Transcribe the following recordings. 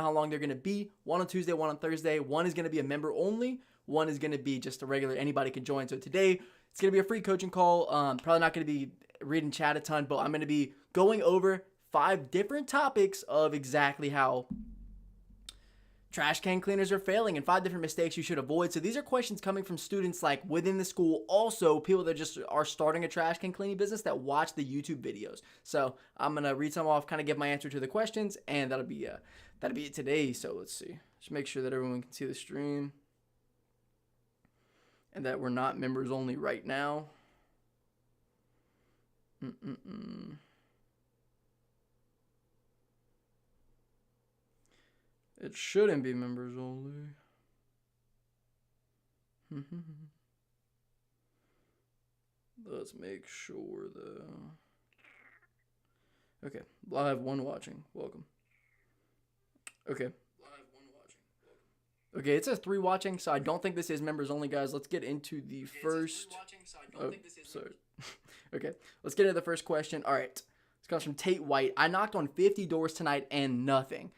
how long they're going to be. One on Tuesday, one on Thursday. One is going to be a member only. One is going to be just a regular, anybody can join. So today, it's going to be a free coaching call. Probably not going to be reading chat a ton, but I'm going to be going over 5 different topics of exactly how trash can cleaners are failing and 5 different mistakes you should avoid. So these are questions coming from students like within the school, also people that just are starting a trash can cleaning business that watch the YouTube videos. So I'm gonna read some off, kind of give my answer to the questions, and that'll be it today. So let's see, just make sure that everyone can see the stream and that we're not members only right now. It shouldn't be members only. Let's make sure though. Okay, live 1 watching. Welcome. Okay. Okay, it says 3 watching, so I don't think this is members only, guys. Let's get into the first. Sorry. Okay, let's get into the first question. All right, this comes from Tate White. I knocked on 50 doors tonight and nothing.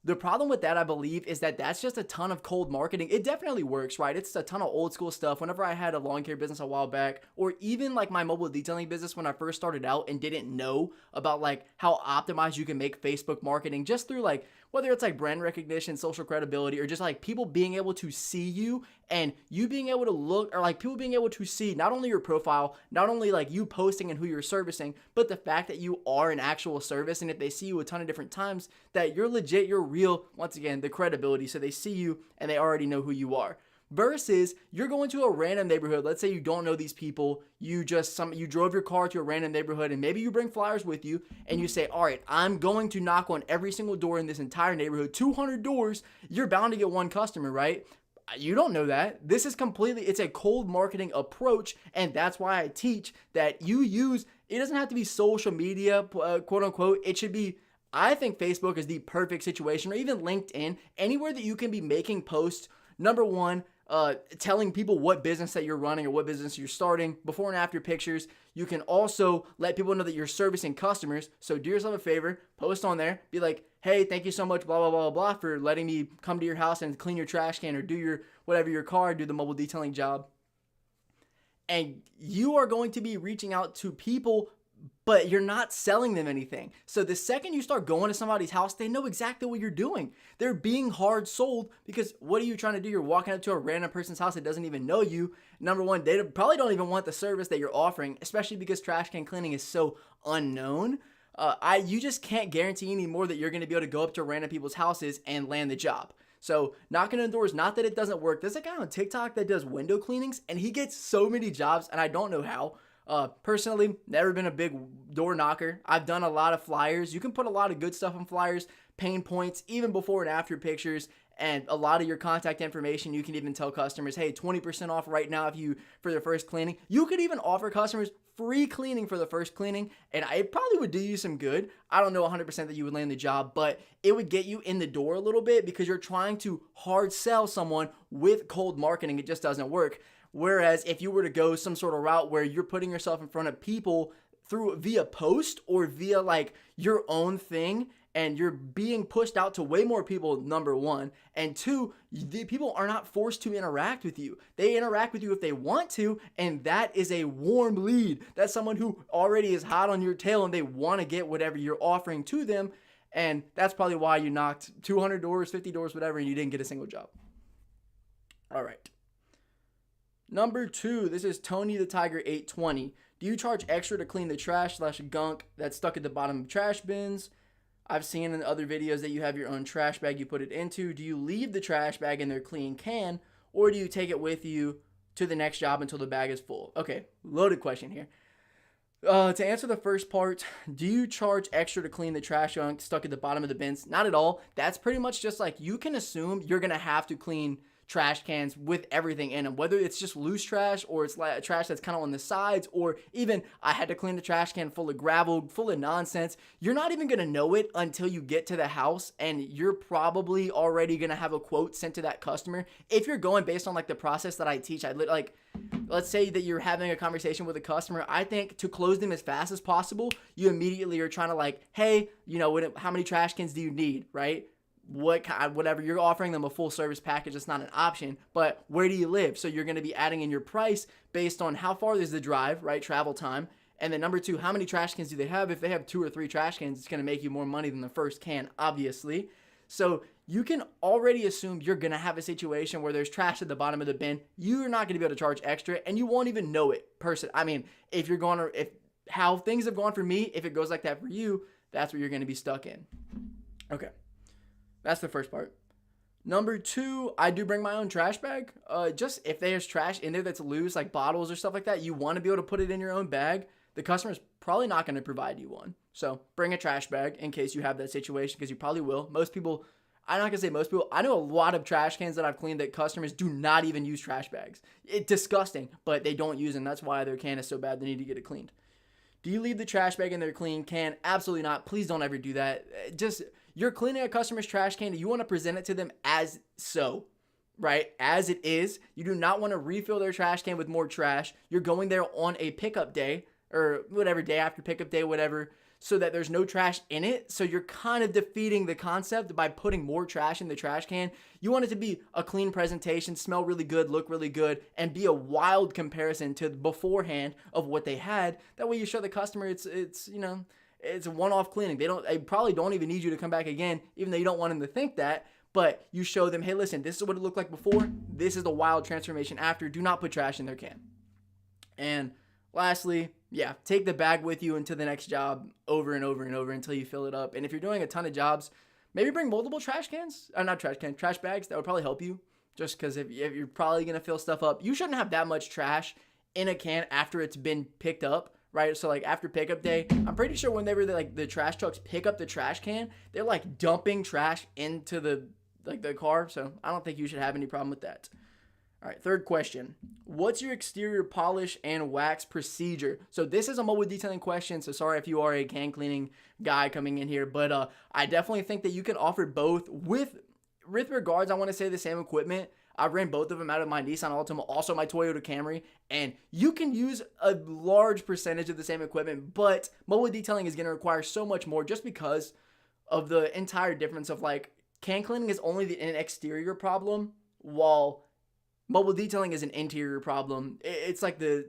The problem with that, I believe, is that that's just a ton of cold marketing. It definitely works, right? It's a ton of old school stuff. Whenever I had a lawn care business a while back, or even like my mobile detailing business when I first started out and didn't know about like how optimized you can make Facebook marketing just through like, whether it's like brand recognition, social credibility, or just like people being able to see you and you being able to look, or like people being able to see not only your profile, not only like you posting and who you're servicing, but the fact that you are an actual service. And if they see you a ton of different times, that you're legit, you're real, once again, the credibility. So they see you and they already know who you are. Versus you're going to a random neighborhood. Let's say you don't know these people. You drove your car to a random neighborhood and maybe you bring flyers with you and you say, all right, I'm going to knock on every single door in this entire neighborhood, 200 doors. You're bound to get 1 customer, right? You don't know that. This is it's a cold marketing approach. And that's why I teach that it doesn't have to be social media, quote unquote. It should be, I think Facebook is the perfect situation, or even LinkedIn, anywhere that you can be making posts. Number 1, telling people what business that you're running or what business you're starting, before and after pictures. You can also let people know that you're servicing customers. So do yourself a favor, post on there, be like, hey, thank you so much, blah, blah, blah, blah, for letting me come to your house and clean your trash can or do your car, do the mobile detailing job. And you are going to be reaching out to people, but you're not selling them anything. So the second you start going to somebody's house, they know exactly what you're doing. They're being hard sold, because what are you trying to do? You're walking up to a random person's house that doesn't even know you. Number 1, they probably don't even want the service that you're offering, especially because trash can cleaning is so unknown. You just can't guarantee anymore that you're going to be able to go up to random people's houses and land the job. So knocking on doors, not that it doesn't work. There's a guy on TikTok that does window cleanings and he gets so many jobs, and I don't know how. Personally, never been a big door knocker. I've done a lot of flyers. You can put a lot of good stuff on flyers, pain points, even before and after pictures, and a lot of your contact information. You can even tell customers, hey, 20% off right now for their first cleaning. You could even offer customers free cleaning for the first cleaning, and it probably would do you some good. I don't know 100% that you would land the job, but it would get you in the door a little bit, because you're trying to hard sell someone with cold marketing. It just doesn't work. Whereas if you were to go some sort of route where you're putting yourself in front of people via post or via like your own thing, and you're being pushed out to way more people, number 1. And 2, the people are not forced to interact with you. They interact with you if they want to, and that is a warm lead. That's someone who already is hot on your tail and they want to get whatever you're offering to them. And that's probably why you knocked 200 doors, 50 doors, whatever, and you didn't get a single job. All right. Number 2, this is Tony the Tiger 820. Do you charge extra to clean the trash/gunk that's stuck at the bottom of trash bins? I've seen in other videos that you have your own trash bag you put it into. Do you leave the trash bag in their clean can, or do you take it with you to the next job until the bag is full? Okay, loaded question here. To answer the first part, do you charge extra to clean the trash gunk stuck at the bottom of the bins? Not at all. That's pretty much just like, you can assume you're going to have to clean trash cans with everything in them, whether it's just loose trash or it's like trash that's kind of on the sides, or even I had to clean the trash can full of gravel, full of nonsense. You're not even going to know it until you get to the house, and you're probably already going to have a quote sent to that customer. If you're going based on like the process that I teach, let's say that you're having a conversation with a customer. I think to close them as fast as possible, you immediately are trying to like, hey, how many trash cans do you need, right? whatever, you're offering them a full service package. It's not an option, but where do you live? So you're going to be adding in your price based on how far is the drive, right? Travel time. And then number two, how many trash cans do they have? If they have 2 or 3 trash cans, it's going to make you more money than the first can, obviously. So you can already assume you're going to have a situation where there's trash at the bottom of the bin. You're not going to be able to charge extra, and you won't even know it. I mean, if how things have gone for me, if it goes like that for you, that's what you're going to be stuck in. Okay. That's the first part. Number two, I do bring my own trash bag. Just if there's trash in there that's loose, like bottles or stuff like that, you want to be able to put it in your own bag. The customer's probably not going to provide you one. So bring a trash bag in case you have that situation, because you probably will. Most people, I'm not going to say most people, I know a lot of trash cans that I've cleaned that customers do not even use trash bags. It's disgusting, but they don't use them. That's why their can is so bad they need to get it cleaned. Do you leave the trash bag in their clean can? Absolutely not. Please don't ever do that. You're cleaning a customer's trash can. You want to present it to them as so, right? As it is. You do not want to refill their trash can with more trash. You're going there on a pickup day or whatever, day after pickup day, whatever, so that there's no trash in it. So you're kind of defeating the concept by putting more trash in the trash can. You want it to be a clean presentation, smell really good, look really good, and be a wild comparison to beforehand of what they had. That way you show the customer it's a one-off cleaning. They probably don't even need you to come back again, even though you don't want them to think that. But you show them, hey, listen, this is what it looked like before. This is the wild transformation after. Do not put trash in their can. And lastly, take the bag with you into the next job over and over and over until you fill it up. And if you're doing a ton of jobs, maybe bring multiple trash bags. That would probably help you. Just because if you're probably going to fill stuff up, you shouldn't have that much trash in a can after it's been picked up, right? So like after pickup day, I'm pretty sure whenever the trash trucks pick up the trash can, they're like dumping trash into the car. So I don't think you should have any problem with that. All right, third question. What's your exterior polish and wax procedure? So this is a mobile detailing question, so sorry if you are a can cleaning guy coming in here, but I definitely think that you can offer both. With regards, I want to say the same equipment. I ran both of them out of my Nissan Altima, also my Toyota Camry, and you can use a large percentage of the same equipment, but mobile detailing is going to require so much more just because of the entire difference of like can cleaning is only an exterior problem, while mobile detailing is an interior problem. It's like the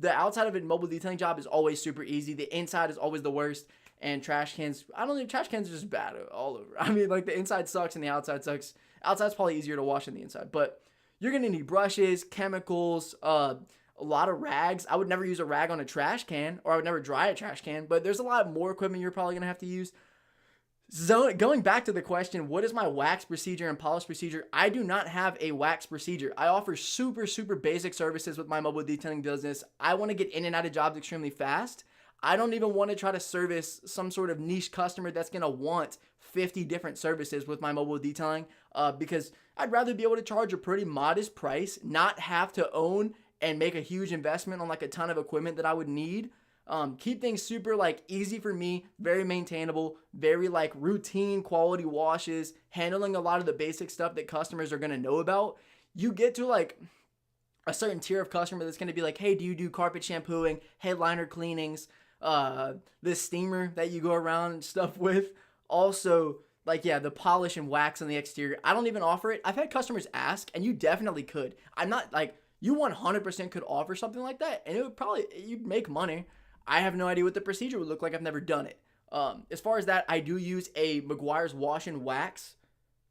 outside of a mobile detailing job is always super easy. The inside is always the worst. And trash cans, trash cans are just bad all over. I mean, like the inside sucks and the outside sucks. Outside's probably easier to wash than the inside. But you're going to need brushes, chemicals, a lot of rags. I would never use a rag on a trash can, or I would never dry a trash can. But there's a lot more equipment you're probably going to have to use. So going back to the question, what is my wax procedure and polish procedure? I do not have a wax procedure. I offer super, super basic services with my mobile detailing business. I want to get in and out of jobs extremely fast. I don't even want to try to service some sort of niche customer that's going to want 50 different services with my mobile detailing because I'd rather be able to charge a pretty modest price, not have to own and make a huge investment on like a ton of equipment that I would need. Keep things super like easy for me, very maintainable, very like routine quality washes, handling a lot of the basic stuff that customers are going to know about. You get to like a certain tier of customer that's going to be like, hey, do you do carpet shampooing, headliner cleanings, this steamer that you go around and stuff with? Also, like, the polish and wax on the exterior. I don't even offer it. I've had customers ask, and you definitely could. I'm not like, you 100% could offer something like that, and it would probably, you'd make money. I have no idea what the procedure would look like. I've never done it. As far as that, I do use a Meguiar's Wash and Wax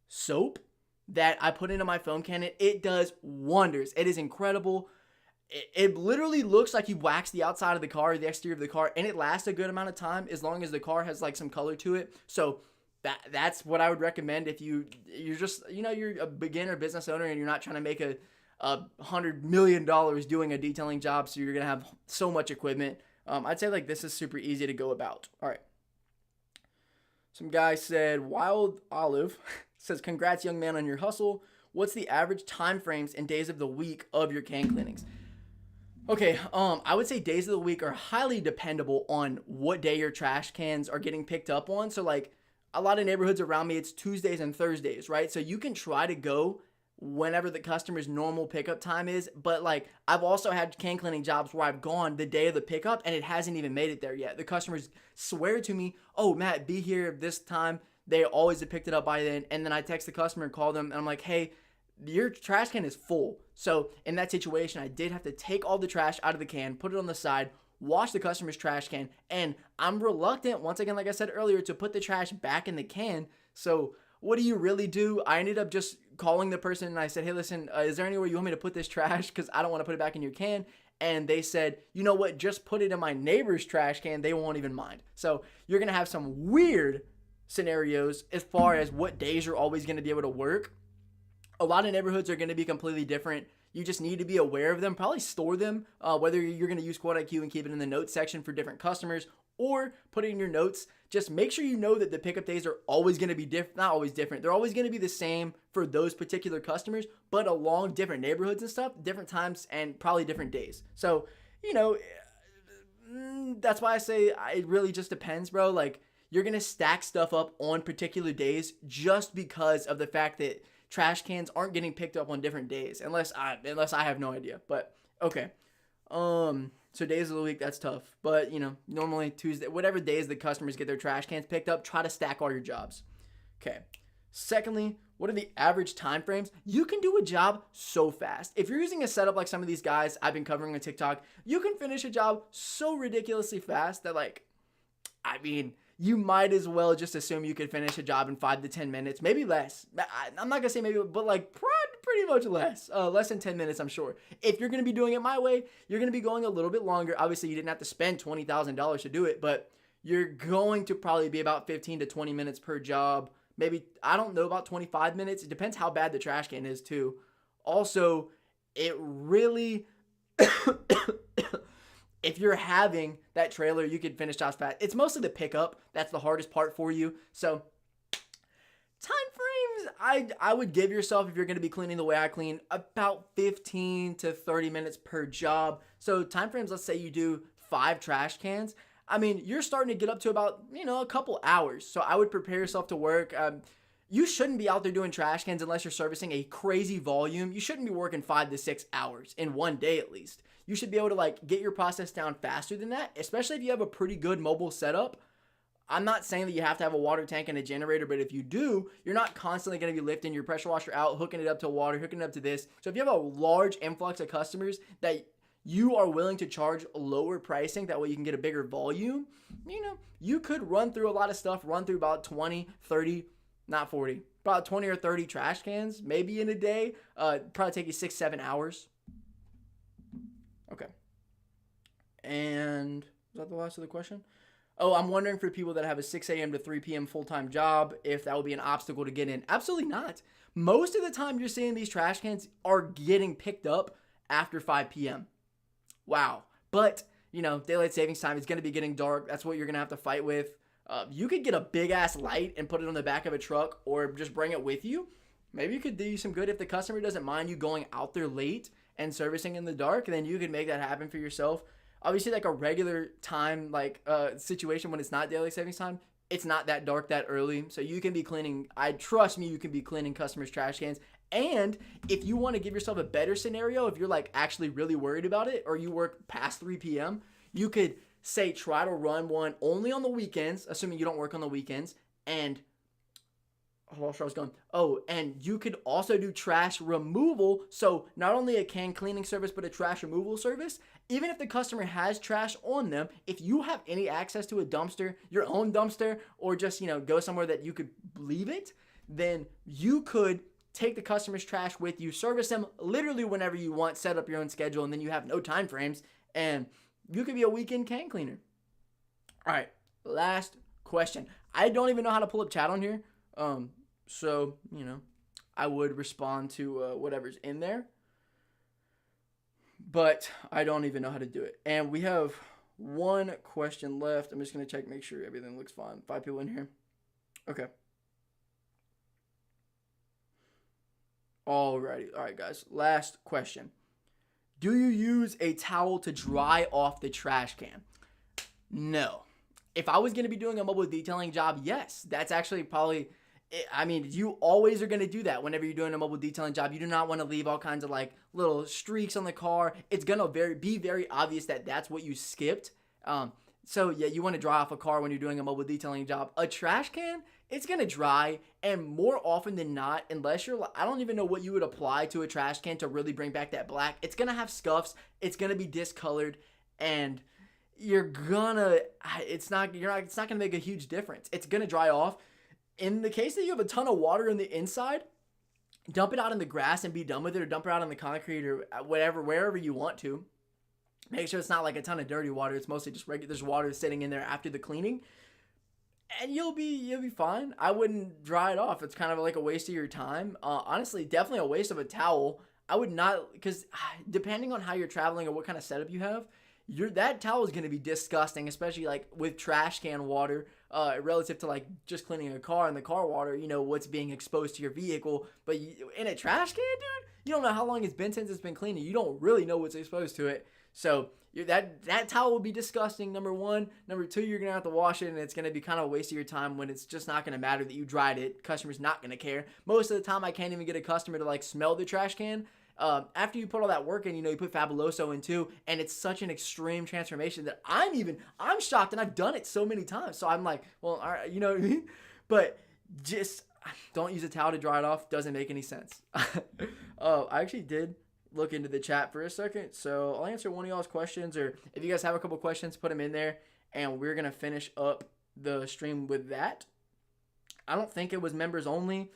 soap that I put into my foam can. It does wonders. It is incredible. It literally looks like you wax the outside of the car or the exterior of the car, and it lasts a good amount of time as long as the car has like some color to it. So that's what I would recommend if you're just, you're a beginner business owner and you're not trying to make $100 million doing a detailing job, so you're going to have so much equipment. I'd say like this is super easy to go about. All right. Some guy said, Wild Olive says, congrats young man on your hustle. What's the average time frames and days of the week of your can cleanings? Okay, I would say days of the week are highly dependable on what day your trash cans are getting picked up on. So like a lot of neighborhoods around me, it's Tuesdays and Thursdays, right? So you can try to go whenever the customer's normal pickup time is, but like I've also had can cleaning jobs where I've gone the day of the pickup and it hasn't even made it there yet. The customers swear to me, oh Matt, be here this time. They always have picked it up by then. And then I text the customer and call them, and I'm like, hey, your trash can is full. So in that situation, I did have to take all the trash out of the can, put it on the side, wash the customer's trash can, and I'm reluctant, once again, like I said earlier, to put the trash back in the can. So what do you really do? I ended up just calling the person, and I said, hey, listen, is there anywhere you want me to put this trash? Because I don't want to put it back in your can. And they said, you know what, just put it in my neighbor's trash can. They won't even mind. So you're going to have some weird scenarios as far as what days you're always going to be able to work. A lot of neighborhoods are going to be completely different. You just need to be aware of them, probably store them, whether you're going to use Quote IQ and keep it in the notes section for different customers or put it in your notes. Just make sure you know that the pickup days are always going to be different, not always different. They're always going to be the same for those particular customers, but along different neighborhoods and stuff, different times and probably different days. So, that's why I say it really just depends, bro. Like, you're going to stack stuff up on particular days just because of the fact that trash cans aren't getting picked up on different days, unless I have no idea. But okay, so days of the week, that's tough. But normally Tuesday, whatever days the customers get their trash cans picked up, try to stack all your jobs. Okay. Secondly, what are the average time frames? You can do a job so fast. If you're using a setup like some of these guys I've been covering on TikTok, you can finish a job so ridiculously fast that you might as well just assume you could finish a job in 5 to 10 minutes, maybe less. I'm not going to say maybe, but pretty much less. Less than 10 minutes, I'm sure. If you're going to be doing it my way, you're going to be going a little bit longer. Obviously, you didn't have to spend $20,000 to do it, but you're going to probably be about 15 to 20 minutes per job. Maybe, I don't know, about 25 minutes. It depends how bad the trash can is, too. Also, it really... If you're having that trailer, you could finish jobs fast. It's mostly the pickup. That's the hardest part for you. So time frames, I would give yourself, if you're going to be cleaning the way I clean, about 15 to 30 minutes per job. So time frames, let's say you do 5 trash cans. You're starting to get up to about, a couple hours. So I would prepare yourself to work. You shouldn't be out there doing trash cans unless you're servicing a crazy volume. You shouldn't be working 5 to 6 hours in one day at least. You should be able to get your process down faster than that, especially if you have a pretty good mobile setup. I'm not saying that you have to have a water tank and a generator, but if you do, you're not constantly going to be lifting your pressure washer out, hooking it up to water, hooking it up to this. So if you have a large influx of customers that you are willing to charge lower pricing, that way you can get a bigger volume, you could run through a lot of stuff, run through about 20, 30, not 40, about 20 or 30 trash cans, maybe in a day. Probably take you 6-7 hours. Okay. And is that the last of the question? Oh, I'm wondering for people that have a 6 a.m. to 3 p.m. full-time job, if that would be an obstacle to get in. Absolutely not. Most of the time you're seeing these trash cans are getting picked up after 5 p.m. Wow. But, daylight savings time is going to be getting dark. That's what you're going to have to fight with. You could get a big-ass light and put it on the back of a truck or just bring it with you. Maybe you could do some good if the customer doesn't mind you going out there late and servicing in the dark, then you could make that happen for yourself. Obviously, a regular time, situation when it's not daylight savings time, it's not that dark that early. So you can be cleaning, trust me, you can be cleaning customers' trash cans. And if you want to give yourself a better scenario, if you're actually really worried about it, or you work past 3 p.m., you could say try to run one only on the weekends, assuming you don't work on the weekends, and and you could also do trash removal. So not only a can cleaning service, but a trash removal service. Even if the customer has trash on them, if you have any access to a dumpster, your own dumpster, or just, go somewhere that you could leave it, then you could take the customer's trash with you, service them literally whenever you want, set up your own schedule, and then you have no time frames, and you could be a weekend can cleaner. All right, last question. I don't even know how to pull up chat on here. So, I would respond to whatever's in there. But I don't even know how to do it. And we have one question left. I'm just going to check, make sure everything looks fine. 5 people in here. Okay. Alrighty. All right, guys. Last question. Do you use a towel to dry off the trash can? No. If I was going to be doing a mobile detailing job, yes. That's actually probably... you always are going to do that whenever you're doing a mobile detailing job. You do not want to leave all kinds of little streaks on the car. It's going to be very obvious that that's what you skipped. So yeah, you want to dry off a car when you're doing a mobile detailing job. A trash can it's going to dry. And more often than not, unless you're, I don't even know what you would apply to a trash can to really bring back that black. It's going to have scuffs. It's going to be discolored, and it's not going to make a huge difference. It's going to dry off. In the case that you have a ton of water in the inside, dump it out in the grass and be done with it, or dump it out on the concrete or whatever, wherever you want to. Make sure it's not like a ton of dirty water. It's mostly just regular. There's water sitting in there after the cleaning, and you'll be fine. I wouldn't dry it off. It's kind of like a waste of your time. Honestly, definitely a waste of a towel. I would not, because depending on how you're traveling or what kind of setup you have, that towel is going to be disgusting, especially like with trash can water, relative to like just cleaning a car and the car water, what's being exposed to your vehicle. But in a trash can, dude, you don't know how long it's been since it's been cleaned, and you don't really know what's exposed to it. So that towel will be disgusting, number one. Number two, you're going to have to wash it, and it's going to be kind of a waste of your time when it's just not going to matter that you dried it. Customer's not going to care. Most of the time, I can't even get a customer to like smell the trash can. After you put all that work in, you put Fabuloso in too, and it's such an extreme transformation that I'm shocked, and I've done it so many times. So I'm like, well, all right, you know what I mean? But just don't use a towel to dry it off. Doesn't make any sense. I actually did look into the chat for a second, so I'll answer one of y'all's questions, or if you guys have a couple questions, put them in there, and we're gonna finish up the stream with that. I don't think it was members only.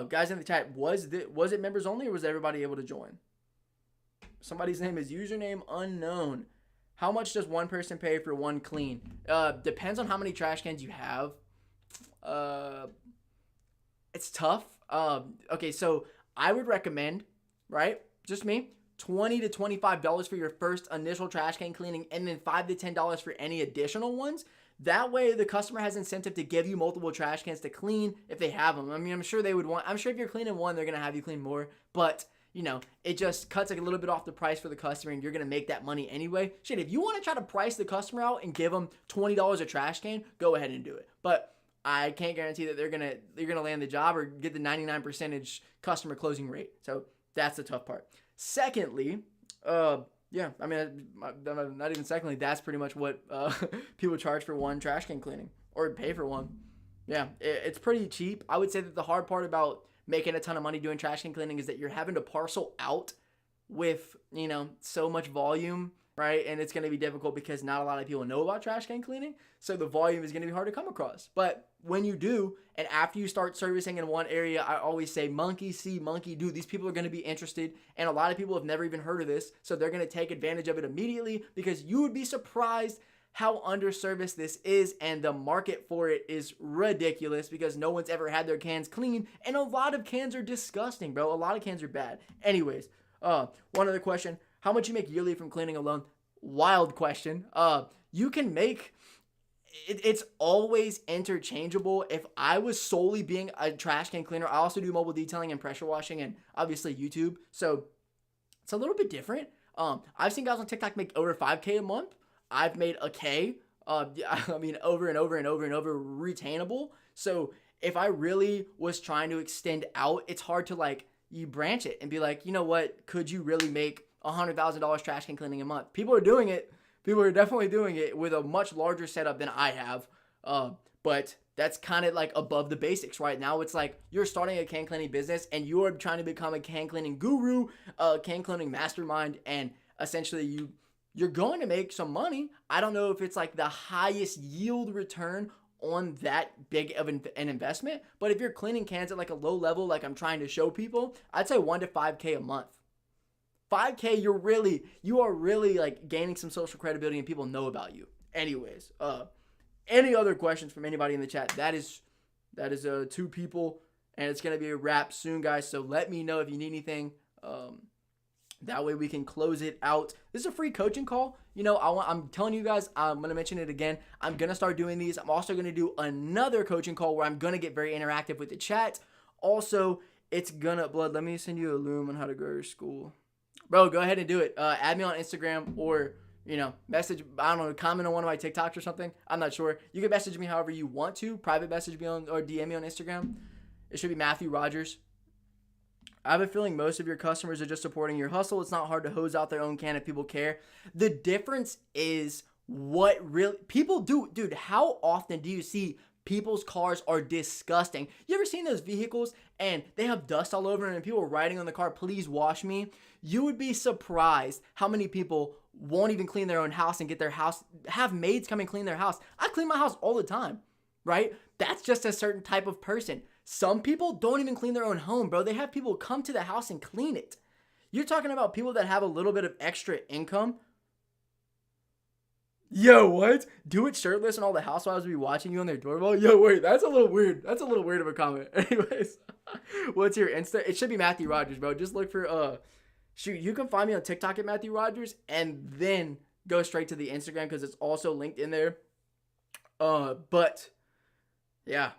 Guys in the chat, was it members only, or was everybody able to join? Somebody's name is username unknown. How much does one person pay for one clean? Depends on how many trash cans you have. It's tough. Okay, so I would recommend, right, just me, $20 to $25 for your first initial trash can cleaning, and then $5 to $10 for any additional ones. That way, the customer has incentive to give you multiple trash cans to clean if they have them. I mean, I'm sure if you're cleaning one, they're going to have you clean more. But, it just cuts like a little bit off the price for the customer, and you're going to make that money anyway. Shit, if you want to try to price the customer out and give them $20 a trash can, go ahead and do it. But I can't guarantee that you're going to land the job or get the 99% customer closing rate. So that's the tough part. Secondly, yeah, I mean, not even secondly, that's pretty much what people charge for one trash can cleaning, or pay for one. Yeah, it's pretty cheap. I would say that the hard part about making a ton of money doing trash can cleaning is that you're having to parcel out with, so much volume, right? And it's going to be difficult because not a lot of people know about trash can cleaning, so the volume is going to be hard to come across. But when you do, and after you start servicing in one area, I always say monkey see, monkey do. These people are going to be interested, and a lot of people have never even heard of this, so they're going to take advantage of it immediately, because you would be surprised how underserviced this is, and the market for it is ridiculous because no one's ever had their cans clean, and a lot of cans are disgusting, bro. A lot of cans are bad. Anyways, one other question. How much you make yearly from cleaning alone? Wild question. You can make... It's always interchangeable. If I was solely being a trash can cleaner, I also do mobile detailing and pressure washing, and obviously YouTube. So it's a little bit different. I've seen guys on TikTok make over 5K a month. I've made a K. I mean, over and over and over and over, retainable. So if I really was trying to extend out, it's hard to you branch it and be like, you know what? Could you really make $100,000 trash can cleaning a month? People are doing it. People are definitely doing it with a much larger setup than I have. But that's kind of above the basics right now. It's like you're starting a can cleaning business and you're trying to become a can cleaning guru, can cleaning mastermind, and essentially you're going to make some money. I don't know if it's the highest yield return on that big of an investment, but if you're cleaning cans at a low level, like I'm trying to show people, I'd say 1 to 5K a month. 5K, you are really gaining some social credibility and people know about you. Anyways, any other questions from anybody in the chat? That is 2 people, and it's going to be a wrap soon, guys. So let me know if you need anything. That way we can close it out. This is a free coaching call. I'm telling you guys, I'm going to mention it again. I'm going to start doing these. I'm also going to do another coaching call where I'm going to get very interactive with the chat. Also, Blood, let me send you a loom on how to grow your school. Bro, go ahead and do it. Add me on Instagram, or, message, I don't know, comment on one of my TikToks or something. I'm not sure. You can message me however you want to. Private message me or DM me on Instagram. It should be Matthew Rogers. I have a feeling most of your customers are just supporting your hustle. It's not hard to hose out their own can if people care. The difference is what really people do. Dude, how often do you see People's cars are disgusting. You ever seen those vehicles and they have dust all over them and people are writing on the car, please wash me? You would be surprised how many people won't even clean their own house and get their house, have maids come and clean their house. I clean my house all the time, right? That's just a certain type of person. Some people don't even clean their own home, bro. They have people come to the house and clean it. You're talking about people that have a little bit of extra income. Yo, what? Do it shirtless and all the housewives will be watching you on their doorbell? Yo, wait, that's a little weird. That's a little weird of a comment. Anyways, what's your Insta? It should be Matthew Rogers, bro. Just look for, shoot, you can find me on TikTok at Matthew Rogers and then go straight to the Instagram because it's also linked in there. But, yeah,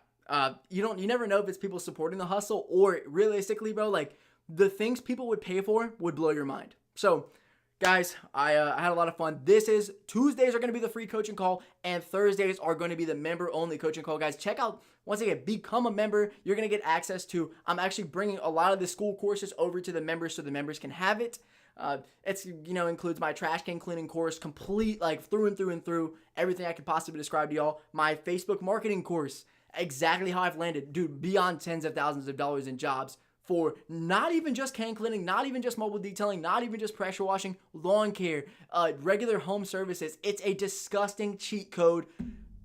you never know if it's people supporting the hustle or realistically, bro, like the things people would pay for would blow your mind. So, guys, I had a lot of fun. Tuesdays are going to be the free coaching call, and Thursdays are going to be the member-only coaching call. Guys, check out, once again, become a member. You're going to get access to, I'm actually bringing a lot of the school courses over to the members so the members can have it. It's, includes my trash can cleaning course, complete, like, through and through and through, everything I could possibly describe to y'all. My Facebook marketing course, exactly how I've landed, dude, beyond tens of thousands of dollars in jobs. For not even just can cleaning, not even just mobile detailing, not even just pressure washing, lawn care, regular home services. It's a disgusting cheat code.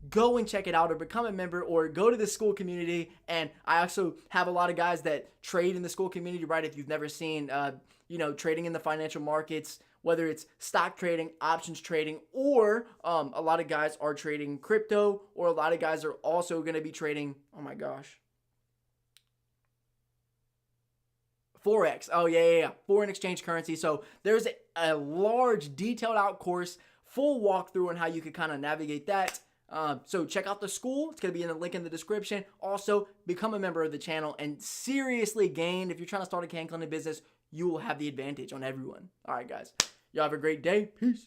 Go and check it out or become a member or go to the school community. And I also have a lot of guys that trade in the school community, right? If you've never seen, trading in the financial markets, whether it's stock trading, options trading, or a lot of guys are trading crypto, or a lot of guys are also going to be trading, oh my gosh, Forex. Oh, yeah. Foreign exchange currency. So there's a large detailed out course, full walkthrough on how you can kind of navigate that. So check out the school. It's going to be in the link in the description. Also, become a member of the channel and seriously gain. If you're trying to start a can cleaning business, you will have the advantage on everyone. All right, guys. Y'all have a great day. Peace.